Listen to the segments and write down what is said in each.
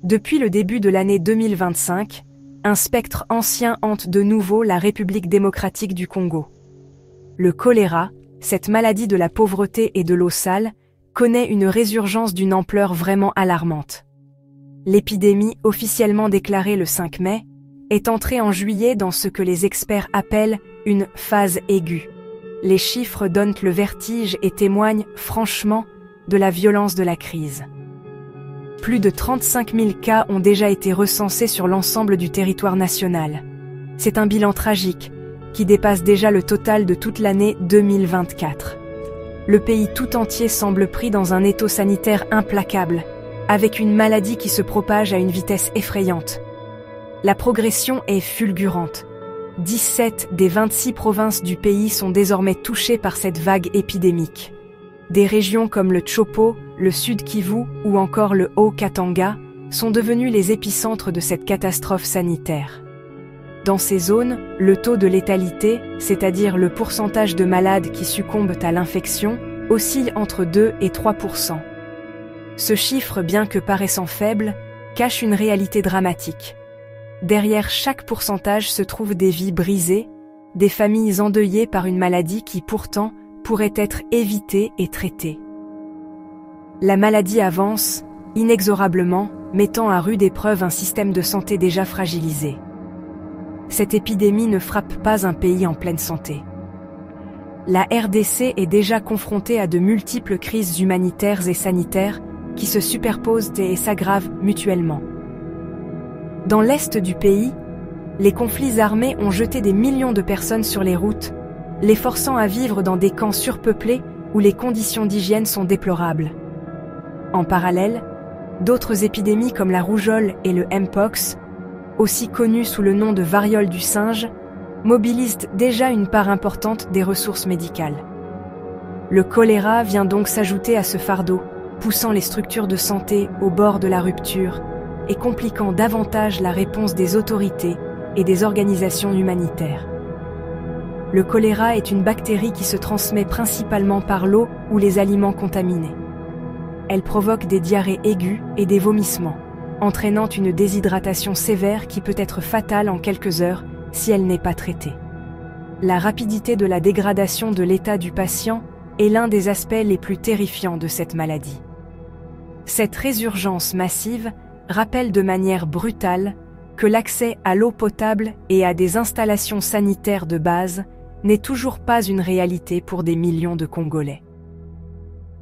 Depuis le début de l'année 2025, un spectre ancien hante de nouveau la République démocratique du Congo. Le choléra, cette maladie de la pauvreté et de l'eau sale, connaît une résurgence d'une ampleur vraiment alarmante. L'épidémie, officiellement déclarée le 5 mai, est entrée en juillet dans ce que les experts appellent une phase aiguë. Les chiffres donnent le vertige et témoignent, franchement, de la violence de la crise. Plus de 35 000 cas ont déjà été recensés sur l'ensemble du territoire national. C'est un bilan tragique, qui dépasse déjà le total de toute l'année 2024. Le pays tout entier semble pris dans un étau sanitaire implacable, avec une maladie qui se propage à une vitesse effrayante. La progression est fulgurante. 17 des 26 provinces du pays sont désormais touchées par cette vague épidémique. Des régions comme le Chopo, le Sud Kivu ou encore le Haut-Katanga sont devenues les épicentres de cette catastrophe sanitaire. Dans ces zones, le taux de létalité, c'est-à-dire le pourcentage de malades qui succombent à l'infection, oscille entre 2 et 3%. Ce chiffre, bien que paraissant faible, cache une réalité dramatique. Derrière chaque pourcentage se trouvent des vies brisées, des familles endeuillées par une maladie qui pourtant pourrait être évitée et traitée. La maladie avance, inexorablement, mettant à rude épreuve un système de santé déjà fragilisé. Cette épidémie ne frappe pas un pays en pleine santé. La RDC est déjà confrontée à de multiples crises humanitaires et sanitaires qui se superposent et s'aggravent mutuellement. Dans l'est du pays, les conflits armés ont jeté des millions de personnes sur les routes, les forçant à vivre dans des camps surpeuplés où les conditions d'hygiène sont déplorables. En parallèle, d'autres épidémies comme la rougeole et le Mpox, aussi connues sous le nom de variole du singe, mobilisent déjà une part importante des ressources médicales. Le choléra vient donc s'ajouter à ce fardeau, poussant les structures de santé au bord de la rupture et compliquant davantage la réponse des autorités et des organisations humanitaires. Le choléra est une bactérie qui se transmet principalement par l'eau ou les aliments contaminés. Elle provoque des diarrhées aiguës et des vomissements, entraînant une déshydratation sévère qui peut être fatale en quelques heures si elle n'est pas traitée. La rapidité de la dégradation de l'état du patient est l'un des aspects les plus terrifiants de cette maladie. Cette résurgence massive rappelle de manière brutale que l'accès à l'eau potable et à des installations sanitaires de base n'est toujours pas une réalité pour des millions de Congolais.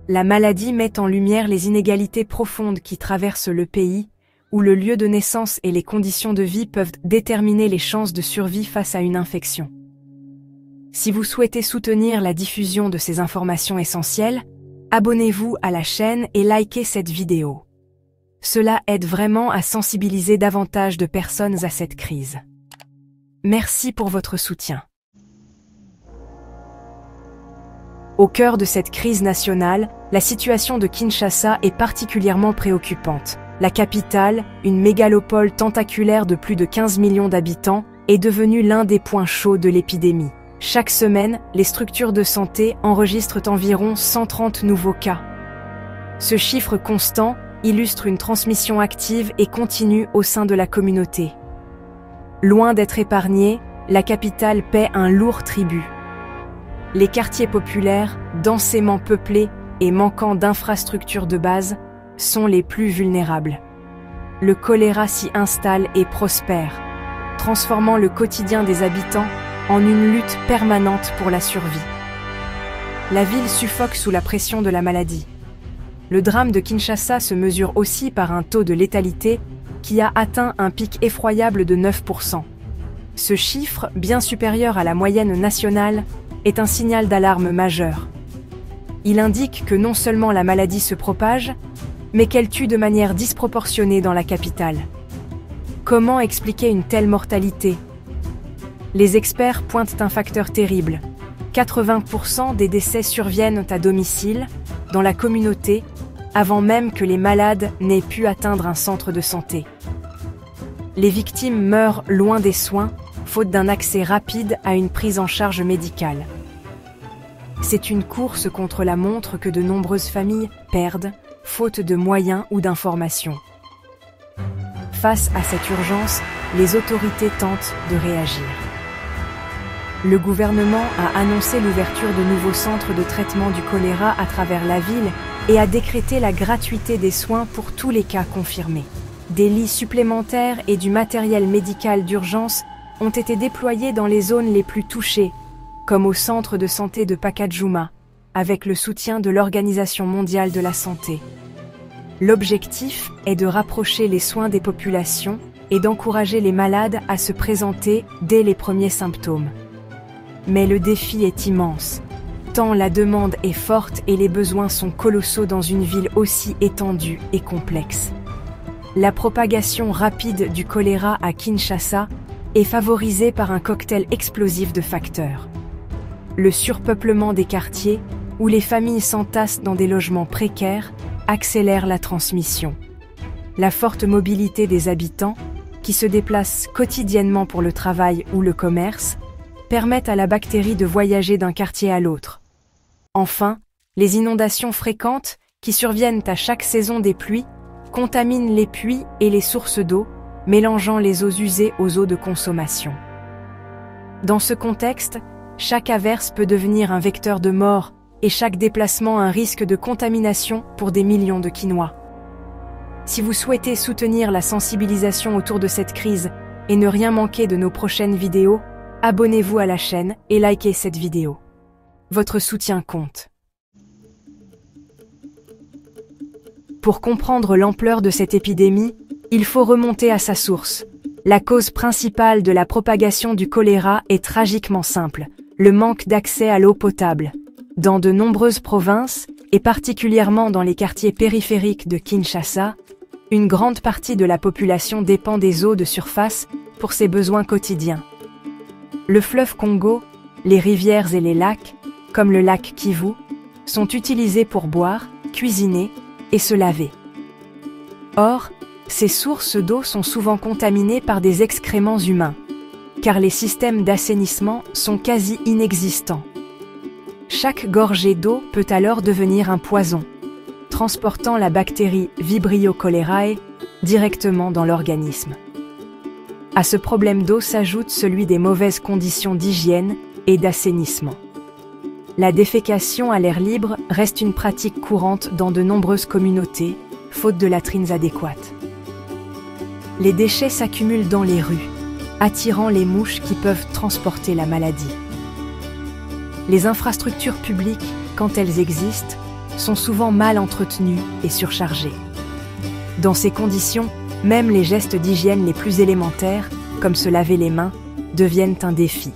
La maladie met en lumière les inégalités profondes qui traversent le pays, où le lieu de naissance et les conditions de vie peuvent déterminer les chances de survie face à une infection. Si vous souhaitez soutenir la diffusion de ces informations essentielles, abonnez-vous à la chaîne et likez cette vidéo. Cela aide vraiment à sensibiliser davantage de personnes à cette crise. Merci pour votre soutien. Au cœur de cette crise nationale, la situation de Kinshasa est particulièrement préoccupante. La capitale, une mégalopole tentaculaire de plus de 15 millions d'habitants, est devenue l'un des points chauds de l'épidémie. Chaque semaine, les structures de santé enregistrent environ 130 nouveaux cas. Ce chiffre constant illustre une transmission active et continue au sein de la communauté. Loin d'être épargnée, la capitale paie un lourd tribut. Les quartiers populaires, densément peuplés et manquant d'infrastructures de base, sont les plus vulnérables. Le choléra s'y installe et prospère, transformant le quotidien des habitants en une lutte permanente pour la survie. La ville suffoque sous la pression de la maladie. Le drame de Kinshasa se mesure aussi par un taux de létalité qui a atteint un pic effroyable de 9%. Ce chiffre, bien supérieur à la moyenne nationale, est un signal d'alarme majeur. Il indique que non seulement la maladie se propage, mais qu'elle tue de manière disproportionnée dans la capitale. Comment expliquer une telle mortalité ? Les experts pointent un facteur terrible. 80% des décès surviennent à domicile, dans la communauté, avant même que les malades n'aient pu atteindre un centre de santé. Les victimes meurent loin des soins, faute d'un accès rapide à une prise en charge médicale. C'est une course contre la montre que de nombreuses familles perdent, faute de moyens ou d'informations. Face à cette urgence, les autorités tentent de réagir. Le gouvernement a annoncé l'ouverture de nouveaux centres de traitement du choléra à travers la ville et a décrété la gratuité des soins pour tous les cas confirmés. Des lits supplémentaires et du matériel médical d'urgence ont été déployés dans les zones les plus touchées, comme au centre de santé de Pacajuma, avec le soutien de l'Organisation mondiale de la santé. L'objectif est de rapprocher les soins des populations et d'encourager les malades à se présenter dès les premiers symptômes. Mais le défi est immense, tant la demande est forte et les besoins sont colossaux dans une ville aussi étendue et complexe. La propagation rapide du choléra à Kinshasa est favorisée par un cocktail explosif de facteurs. Le surpeuplement des quartiers, où les familles s'entassent dans des logements précaires, accélère la transmission. La forte mobilité des habitants, qui se déplacent quotidiennement pour le travail ou le commerce, permettent à la bactérie de voyager d'un quartier à l'autre. Enfin, les inondations fréquentes, qui surviennent à chaque saison des pluies, contaminent les puits et les sources d'eau, mélangeant les eaux usées aux eaux de consommation. Dans ce contexte, chaque averse peut devenir un vecteur de mort et chaque déplacement un risque de contamination pour des millions de Kinois. Si vous souhaitez soutenir la sensibilisation autour de cette crise et ne rien manquer de nos prochaines vidéos, abonnez-vous à la chaîne et likez cette vidéo. Votre soutien compte. Pour comprendre l'ampleur de cette épidémie, il faut remonter à sa source. La cause principale de la propagation du choléra est tragiquement simple, le manque d'accès à l'eau potable. Dans de nombreuses provinces, et particulièrement dans les quartiers périphériques de Kinshasa, une grande partie de la population dépend des eaux de surface pour ses besoins quotidiens. Le fleuve Congo, les rivières et les lacs, comme le lac Kivu, sont utilisés pour boire, cuisiner et se laver. Or, ces sources d'eau sont souvent contaminées par des excréments humains, car les systèmes d'assainissement sont quasi inexistants. Chaque gorgée d'eau peut alors devenir un poison, transportant la bactérie Vibrio cholerae directement dans l'organisme. À ce problème d'eau s'ajoute celui des mauvaises conditions d'hygiène et d'assainissement. La défécation à l'air libre reste une pratique courante dans de nombreuses communautés, faute de latrines adéquates. Les déchets s'accumulent dans les rues, attirant les mouches qui peuvent transporter la maladie. Les infrastructures publiques, quand elles existent, sont souvent mal entretenues et surchargées. Dans ces conditions, même les gestes d'hygiène les plus élémentaires, comme se laver les mains, deviennent un défi.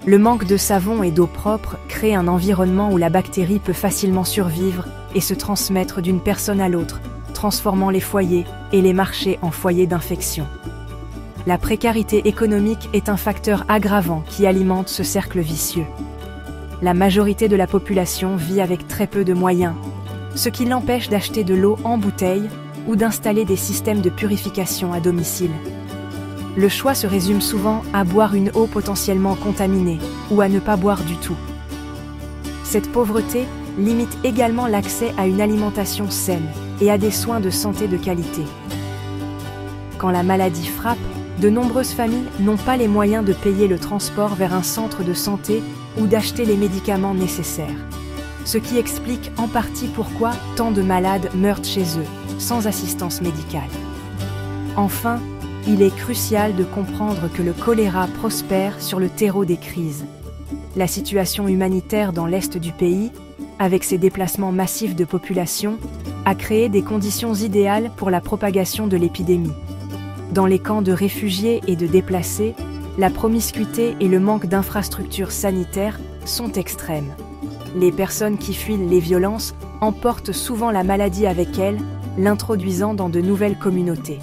Le manque de savon et d'eau propre crée un environnement où la bactérie peut facilement survivre et se transmettre d'une personne à l'autre, transformant les foyers et les marchés en foyers d'infection. La précarité économique est un facteur aggravant qui alimente ce cercle vicieux. La majorité de la population vit avec très peu de moyens, ce qui l'empêche d'acheter de l'eau en bouteille ou d'installer des systèmes de purification à domicile. Le choix se résume souvent à boire une eau potentiellement contaminée ou à ne pas boire du tout. Cette pauvreté limite également l'accès à une alimentation saine et à des soins de santé de qualité. Quand la maladie frappe, de nombreuses familles n'ont pas les moyens de payer le transport vers un centre de santé ou d'acheter les médicaments nécessaires. Ce qui explique en partie pourquoi tant de malades meurent chez eux, sans assistance médicale. Enfin, il est crucial de comprendre que le choléra prospère sur le terreau des crises. La situation humanitaire dans l'est du pays, avec ses déplacements massifs de population, a créé des conditions idéales pour la propagation de l'épidémie. Dans les camps de réfugiés et de déplacés, la promiscuité et le manque d'infrastructures sanitaires sont extrêmes. Les personnes qui fuient les violences emportent souvent la maladie avec elles, l'introduisant dans de nouvelles communautés.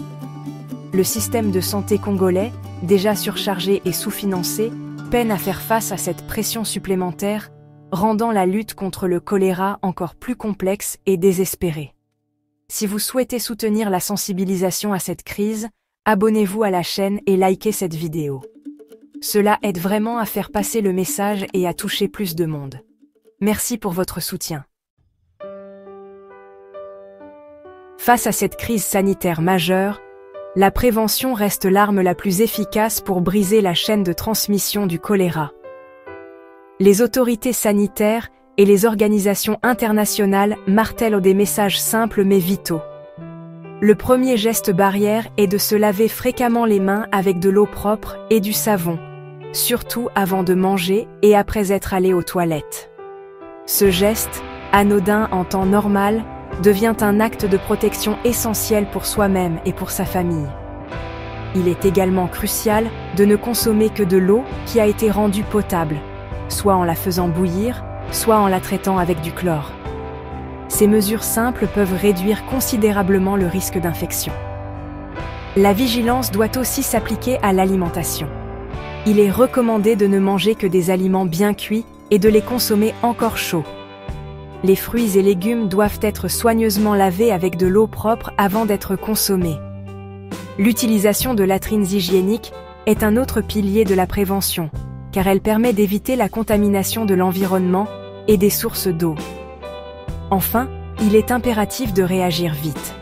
Le système de santé congolais, déjà surchargé et sous-financé, peine à faire face à cette pression supplémentaire, rendant la lutte contre le choléra encore plus complexe et désespérée. Si vous souhaitez soutenir la sensibilisation à cette crise, abonnez-vous à la chaîne et likez cette vidéo. Cela aide vraiment à faire passer le message et à toucher plus de monde. Merci pour votre soutien. Face à cette crise sanitaire majeure, La prévention reste l'arme la plus efficace pour briser la chaîne de transmission du choléra. Les autorités sanitaires et les organisations internationales martèlent des messages simples mais vitaux. Le premier geste barrière est de se laver fréquemment les mains avec de l'eau propre et du savon, surtout avant de manger et après être allé aux toilettes. Ce geste, anodin en temps normal, devient un acte de protection essentiel pour soi-même et pour sa famille. Il est également crucial de ne consommer que de l'eau qui a été rendue potable, soit en la faisant bouillir, soit en la traitant avec du chlore. Ces mesures simples peuvent réduire considérablement le risque d'infection. La vigilance doit aussi s'appliquer à l'alimentation. Il est recommandé de ne manger que des aliments bien cuits et de les consommer encore chauds. Les fruits et légumes doivent être soigneusement lavés avec de l'eau propre avant d'être consommés. L'utilisation de latrines hygiéniques est un autre pilier de la prévention, car elle permet d'éviter la contamination de l'environnement et des sources d'eau. Enfin, il est impératif de réagir vite.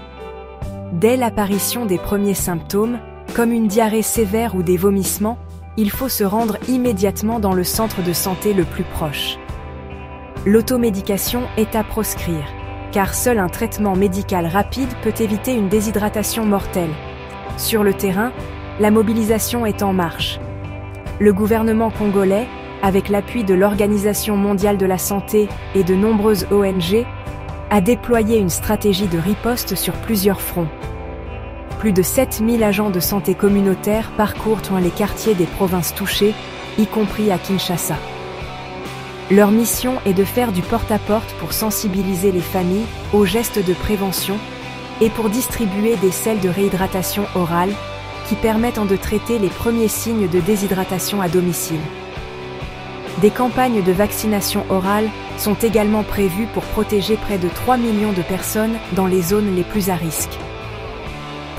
Dès l'apparition des premiers symptômes, comme une diarrhée sévère ou des vomissements, il faut se rendre immédiatement dans le centre de santé le plus proche. L'automédication est à proscrire, car seul un traitement médical rapide peut éviter une déshydratation mortelle. Sur le terrain, la mobilisation est en marche. Le gouvernement congolais, avec l'appui de l'Organisation mondiale de la santé et de nombreuses ONG, a déployé une stratégie de riposte sur plusieurs fronts. Plus de 7000 agents de santé communautaire parcourent les quartiers des provinces touchées, y compris à Kinshasa. Leur mission est de faire du porte-à-porte pour sensibiliser les familles aux gestes de prévention et pour distribuer des sels de réhydratation orale qui permettent de traiter les premiers signes de déshydratation à domicile. Des campagnes de vaccination orale sont également prévues pour protéger près de 3 millions de personnes dans les zones les plus à risque.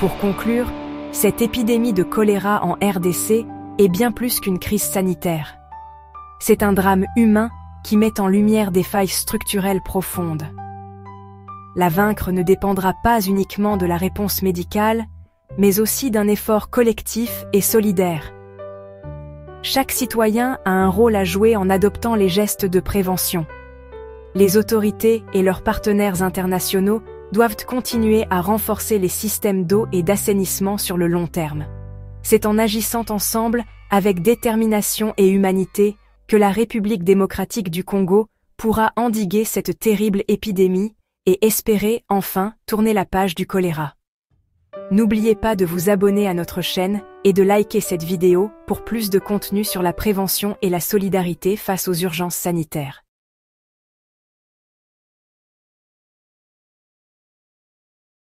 Pour conclure, cette épidémie de choléra en RDC est bien plus qu'une crise sanitaire. C'est un drame humain qui met en lumière des failles structurelles profondes. La vaincre ne dépendra pas uniquement de la réponse médicale, mais aussi d'un effort collectif et solidaire. Chaque citoyen a un rôle à jouer en adoptant les gestes de prévention. Les autorités et leurs partenaires internationaux doivent continuer à renforcer les systèmes d'eau et d'assainissement sur le long terme. C'est en agissant ensemble, avec détermination et humanité, que la République démocratique du Congo pourra endiguer cette terrible épidémie et espérer, enfin, tourner la page du choléra. N'oubliez pas de vous abonner à notre chaîne et de liker cette vidéo pour plus de contenu sur la prévention et la solidarité face aux urgences sanitaires.